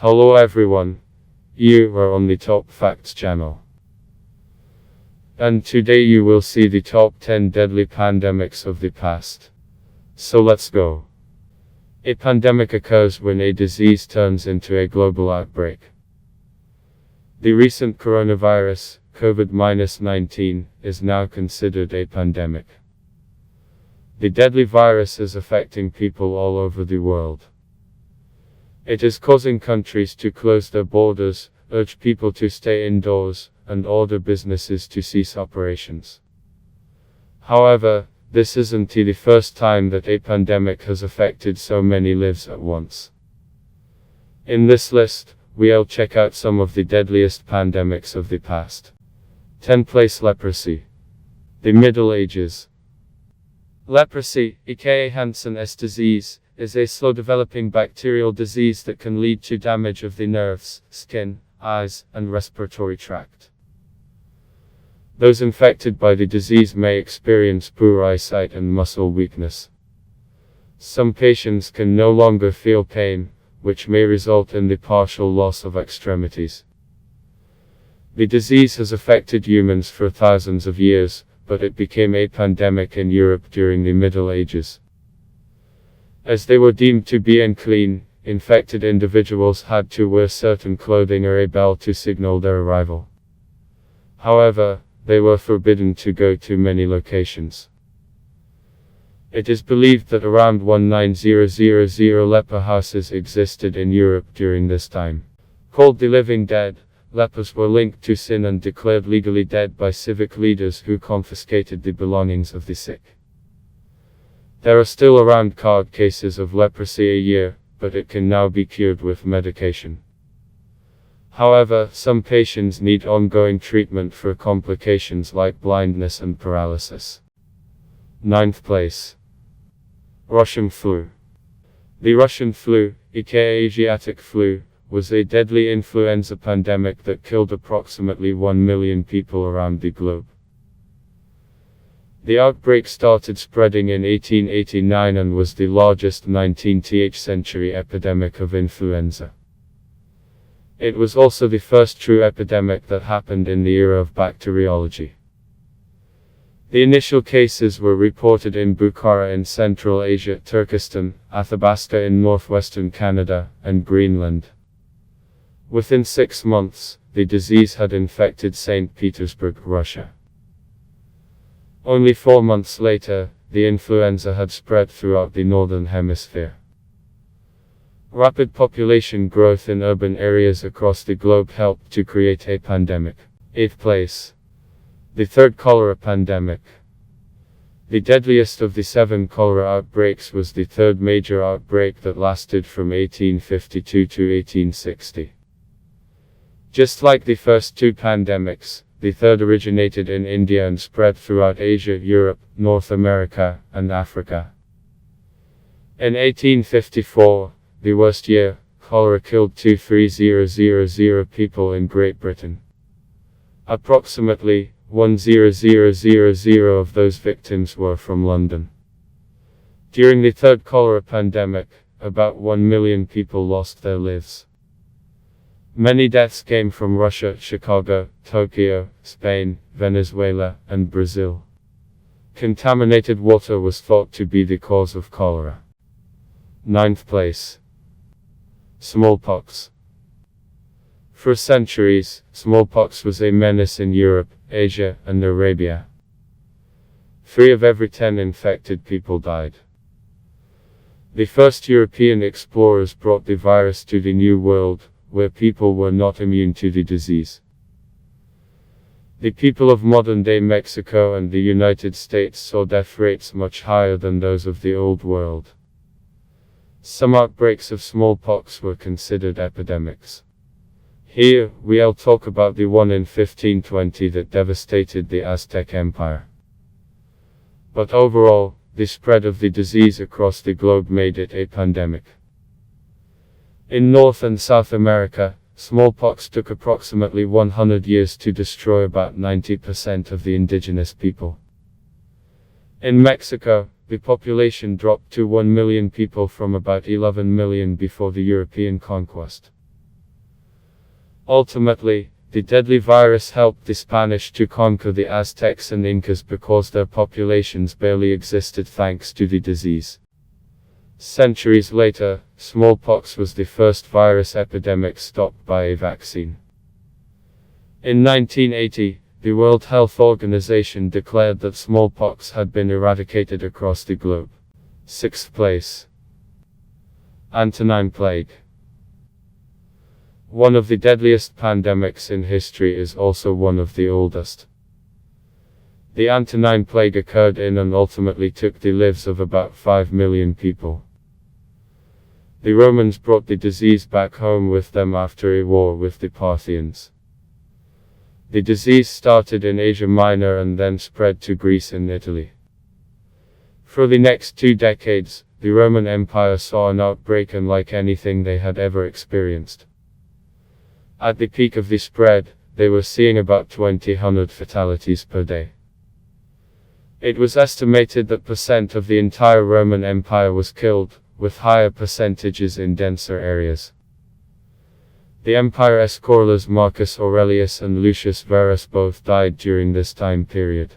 Hello everyone, you are on the Top Facts channel. And today you will see the top 10 deadly pandemics of the past. So let's go. A pandemic occurs when a disease turns into a global outbreak. The recent coronavirus, COVID-19, is now considered a pandemic. The deadly virus is affecting people all over the world. It is causing countries to close their borders, urge people to stay indoors, and order businesses to cease operations. However, this isn't the first time that a pandemic has affected so many lives at once. In this list, we'll check out some of the deadliest pandemics of the past. 10th place: leprosy. The Middle Ages. Leprosy, aka Hansen's disease, is a slow-developing bacterial disease that can lead to damage of the nerves, skin, eyes, and respiratory tract. Those infected by the disease may experience poor eyesight and muscle weakness. Some patients can no longer feel pain, which may result in the partial loss of extremities. The disease has affected humans for thousands of years, but it became a pandemic in Europe during the Middle Ages. As they were deemed to be unclean, infected individuals had to wear certain clothing or a bell to signal their arrival. However, they were forbidden to go to many locations. It is believed that around 19,000 leper houses existed in Europe during this time. Called the living dead, lepers were linked to sin and declared legally dead by civic leaders who confiscated the belongings of the sick. There are still around card cases of leprosy a year, but it can now be cured with medication. However, some patients need ongoing treatment for complications like blindness and paralysis. 9th place. Russian flu. The Russian flu, aka Asiatic flu, was a deadly influenza pandemic that killed approximately 1 million people around the globe. The outbreak started spreading in 1889 and was the largest 19th century epidemic of influenza. It was also the first true epidemic that happened in the era of bacteriology. The initial cases were reported in Bukhara in Central Asia, Turkestan, Athabasca in northwestern Canada, and Greenland. Within 6 months, the disease had infected St. Petersburg, Russia. Only 4 months later, the influenza had spread throughout the northern hemisphere. Rapid population growth in urban areas across the globe helped to create a pandemic. 8th place. The third cholera pandemic. The deadliest of the 7 cholera outbreaks was the third major outbreak that lasted from 1852 to 1860. Just like the first 2 pandemics, the third originated in India and spread throughout Asia, Europe, North America, and Africa. In 1854, the worst year, cholera killed 23,000 people in Great Britain. Approximately 1,000 of those victims were from London. During the third cholera pandemic, about 1 million people lost their lives. Many deaths came from Russia, Chicago, Tokyo, Spain, Venezuela, and Brazil. Contaminated water was thought to be the cause of cholera. 9th place. Smallpox. For centuries, smallpox was a menace in Europe, Asia, and Arabia. 3 of every 10 infected people died. The first European explorers brought the virus to the New World, where people were not immune to the disease. The people of modern-day Mexico and the United States saw death rates much higher than those of the Old World. Some outbreaks of smallpox were considered epidemics. Here, we'll talk about the one in 1520 that devastated the Aztec Empire. But overall, the spread of the disease across the globe made it a pandemic. In North and South America, smallpox took approximately 100 years to destroy about 90% of the indigenous people. In Mexico, the population dropped to 1 million people from about 11 million before the European conquest. Ultimately, the deadly virus helped the Spanish to conquer the Aztecs and Incas because their populations barely existed thanks to the disease. Centuries later, smallpox was the first virus epidemic stopped by a vaccine. In 1980, the World Health Organization declared that smallpox had been eradicated across the globe. 6th place. Antonine Plague. One of the deadliest pandemics in history is also one of the oldest. The Antonine Plague occurred in and ultimately took the lives of about 5 million people. The Romans brought the disease back home with them after a war with the Parthians. The disease started in Asia Minor and then spread to Greece and Italy. For the next 2 decades, the Roman Empire saw an outbreak unlike anything they had ever experienced. At the peak of the spread, they were seeing about 2,000 fatalities per day. It was estimated that % of the entire Roman Empire was killed, with higher percentages in denser areas. The empire's corolars Marcus Aurelius and Lucius Verus both died during this time period.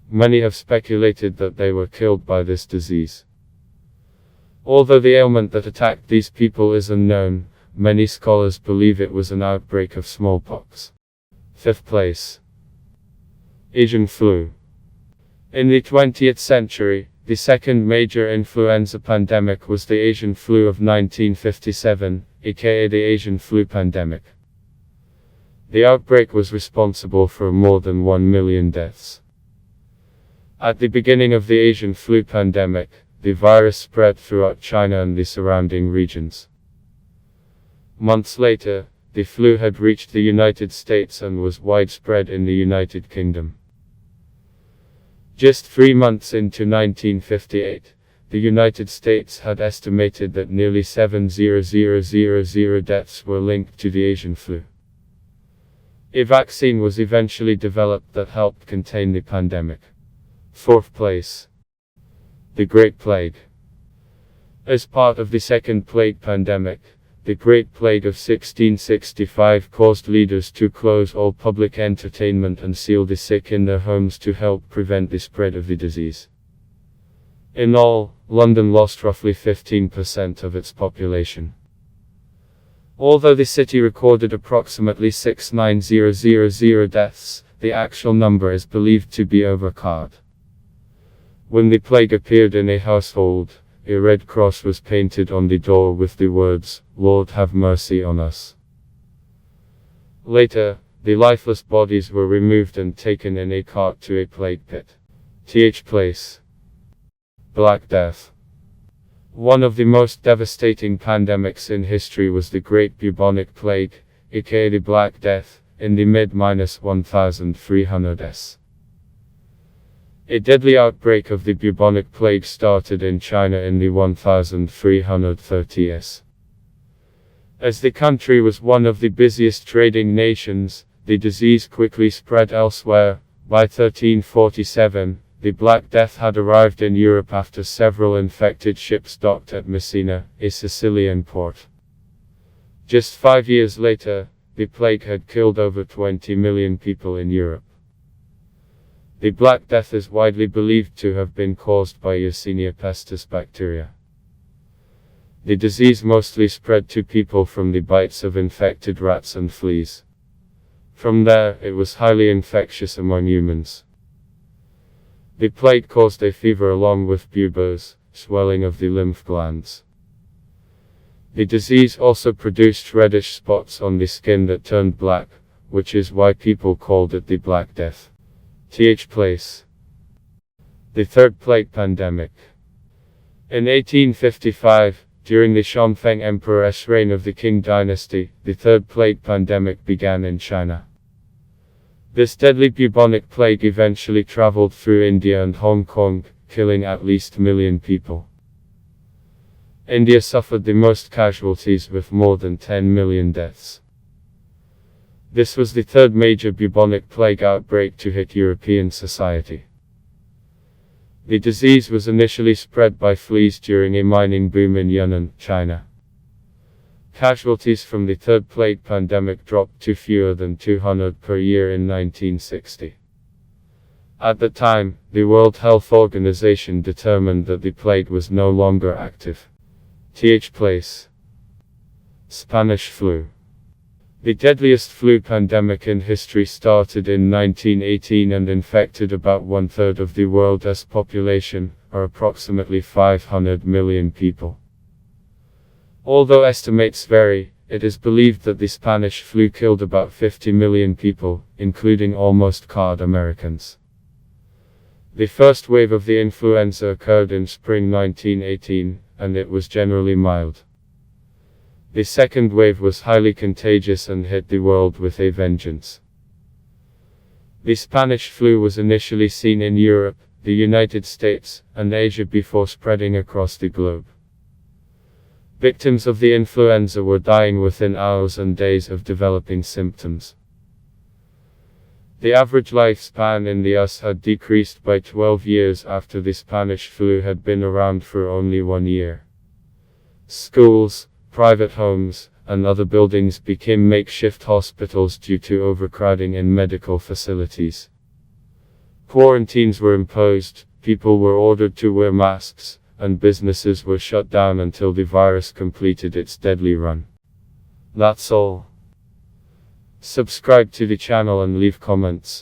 Many have speculated that they were killed by this disease. Although the ailment that attacked these people is unknown, many scholars believe it was an outbreak of smallpox. 5th place. Asian flu. In the 20th century, the second major influenza pandemic was the Asian flu of 1957, aka the Asian flu pandemic. The outbreak was responsible for more than 1 million deaths. At the beginning of the Asian flu pandemic, the virus spread throughout China and the surrounding regions. Months later, the flu had reached the United States and was widespread in the United Kingdom. Just 3 months into 1958, the United States had estimated that nearly 7,000 deaths were linked to the Asian flu. A vaccine was eventually developed that helped contain the pandemic. 4th place. The Great Plague. As part of the Second Plague pandemic, the Great Plague of 1665 caused leaders to close all public entertainment and seal the sick in their homes to help prevent the spread of the disease. In all, London lost roughly 15% of its population. Although the city recorded approximately 6,900 deaths, the actual number is believed to be overcard. When the plague appeared in a household, a red cross was painted on the door with the words, "Lord have mercy on us." Later, the lifeless bodies were removed and taken in a cart to a plague pit. 10th place. Black Death. One of the most devastating pandemics in history was the Great Bubonic Plague, aka the Black Death, in the mid-1300s. A deadly outbreak of the bubonic plague started in China in the 1330s. As the country was one of the busiest trading nations, the disease quickly spread elsewhere. By 1347, the Black Death had arrived in Europe after several infected ships docked at Messina, a Sicilian port. Just 5 years later, the plague had killed over 20 million people in Europe. The Black Death is widely believed to have been caused by Yersinia pestis bacteria. The disease mostly spread to people from the bites of infected rats and fleas. From there, it was highly infectious among humans. The plague caused a fever along with buboes, swelling of the lymph glands. The disease also produced reddish spots on the skin that turned black, which is why people called it the Black Death. 10th place. The Third Plague Pandemic. In 1855, during the Xianfeng Emperor's reign of the Qing dynasty, the Third Plague Pandemic began in China. This deadly bubonic plague eventually traveled through India and Hong Kong, killing at least 1 million people. India suffered the most casualties with more than 10 million deaths. This was the third major bubonic plague outbreak to hit European society. The disease was initially spread by fleas during a mining boom in Yunnan, China. Casualties from the third plague pandemic dropped to fewer than 200 per year in 1960. At the time, the World Health Organization determined that the plague was no longer active. Place. Spanish flu. The deadliest flu pandemic in history started in 1918 and infected about one-third of the world's population, or approximately 500 million people. Although estimates vary, it is believed that the Spanish flu killed about 50 million people, including almost card Americans. The first wave of the influenza occurred in spring 1918, and it was generally mild. The second wave was highly contagious and hit the world with a vengeance. The Spanish flu was initially seen in Europe, the United States, and Asia before spreading across the globe. Victims of the influenza were dying within hours and days of developing symptoms. The average lifespan in the US had decreased by 12 years after the Spanish flu had been around for only 1 year. Schools, private homes, and other buildings became makeshift hospitals due to overcrowding in medical facilities. Quarantines were imposed, people were ordered to wear masks, and businesses were shut down until the virus completed its deadly run. That's all. Subscribe to the channel and leave comments.